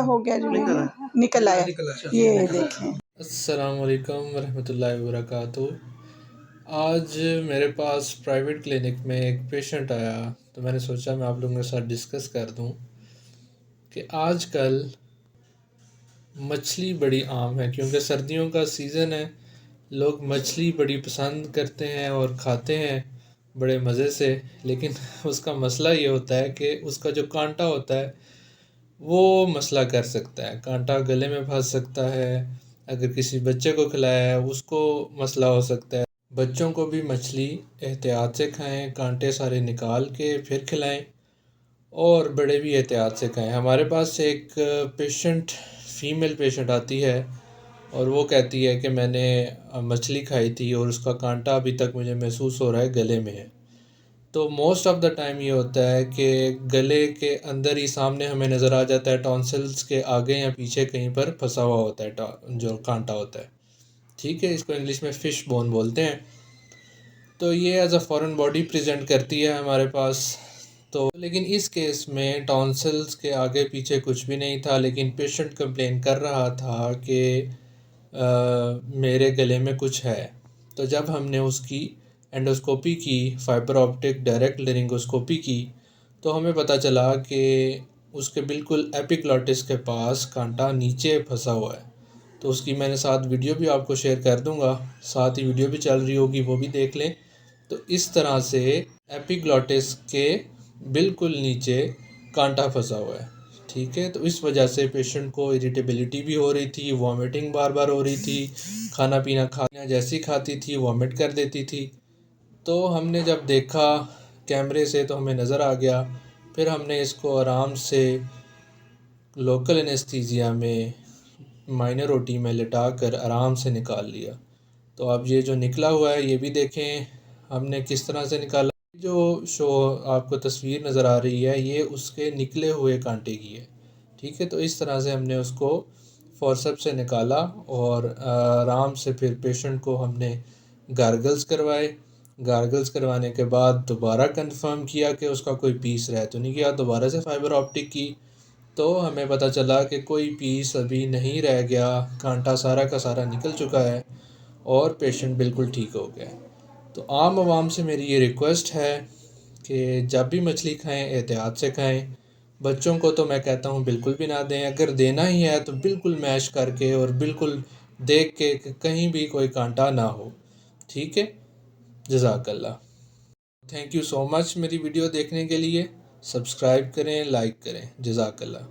हो गया जो निकल आया। ये देखें। अस्सलाम वालेकुम वरहमतुल्लाहि वबरकातुहू। आज मेरे पास प्राइवेट क्लिनिक में एक पेशेंट आया, तो मैंने सोचा मैं आप लोगों के साथ डिस्कस कर दूं कि आजकल मछली बड़ी आम है, क्योंकि सर्दियों का सीज़न है। लोग मछली बड़ी पसंद करते हैं और खाते हैं बड़े मज़े से, लेकिन उसका मसला ये होता है कि उसका जो कांटा होता है वो मसला कर सकता है। कांटा गले में फंस सकता है, अगर किसी बच्चे को खिलाया है उसको मसला हो सकता है। बच्चों को भी मछली एहतियात से खाएं, कांटे सारे निकाल के फिर खिलाएं, और बड़े भी एहतियात से खाएं। हमारे पास एक फीमेल पेशेंट आती है और वो कहती है कि मैंने मछली खाई थी और उसका कांटा अभी तक मुझे महसूस हो रहा है गले में है। तो मोस्ट ऑफ़ द टाइम ये होता है कि गले के अंदर ही सामने हमें नज़र आ जाता है, टॉन्सिल्स के आगे या पीछे कहीं पर फंसा हुआ होता है जो कांटा होता है। ठीक है, इसको इंग्लिश में फ़िश बोन बोलते हैं। तो ये as a foreign body present करती है हमारे पास। तो लेकिन इस केस में टॉन्सिल्स के आगे पीछे कुछ भी नहीं था, लेकिन पेशेंट कंप्लेन कर रहा था कि मेरे गले में कुछ है। तो जब हमने उसकी एंडोस्कोपी की, फाइबर ऑप्टिक डायरेक्ट लेरिंगोस्कोपी की, तो हमें पता चला कि उसके बिल्कुल एपिग्लॉटिस के पास कांटा नीचे फंसा हुआ है। तो उसकी मैंने साथ वीडियो भी आपको शेयर कर दूंगा, साथ ही वीडियो भी चल रही होगी, वो भी देख लें। तो इस तरह से एपिग्लॉटिस के बिल्कुल नीचे कांटा फंसा हुआ है। ठीक है, तो इस वजह से पेशेंट को इरिटेबिलिटी भी हो रही थी, वॉमिटिंग बार बार हो रही थी, खाना पीना जैसी खाती थी वॉमिट कर देती थी। तो हमने जब देखा कैमरे से तो हमें नज़र आ गया। फिर हमने इसको आराम से लोकल एनेस्थीसिया में माइनर ओटी में लिटा कर आराम से निकाल लिया। तो अब ये जो निकला हुआ है ये भी देखें हमने किस तरह से निकाला। जो शो आपको तस्वीर नज़र आ रही है ये उसके निकले हुए कांटे की है। ठीक है, तो इस तरह से हमने उसको फोर्सेप्स से निकाला और आराम से फिर पेशेंट को हमने गार्गल्स करवाए। गार्गल्स करवाने के बाद दोबारा कंफर्म किया कि उसका कोई पीस रह तो नहीं गया। दोबारा से फाइबर ऑप्टिक की तो हमें पता चला कि कोई पीस अभी नहीं रह गया, कांटा सारा का सारा निकल चुका है और पेशेंट बिल्कुल ठीक हो गया। तो आम आवाम से मेरी ये रिक्वेस्ट है कि जब भी मछली खाएं एहतियात से खाएं। बच्चों को तो मैं कहता हूँ बिल्कुल भी ना दें, अगर देना ही है तो बिल्कुल मैश करके और बिल्कुल देख के कि कहीं भी कोई कांटा ना हो। ठीक है, जज़ाकल्लाह। थैंक यू सो मच मेरी वीडियो देखने के लिए। सब्सक्राइब करें, लाइक करें। जज़ाकल्लाह।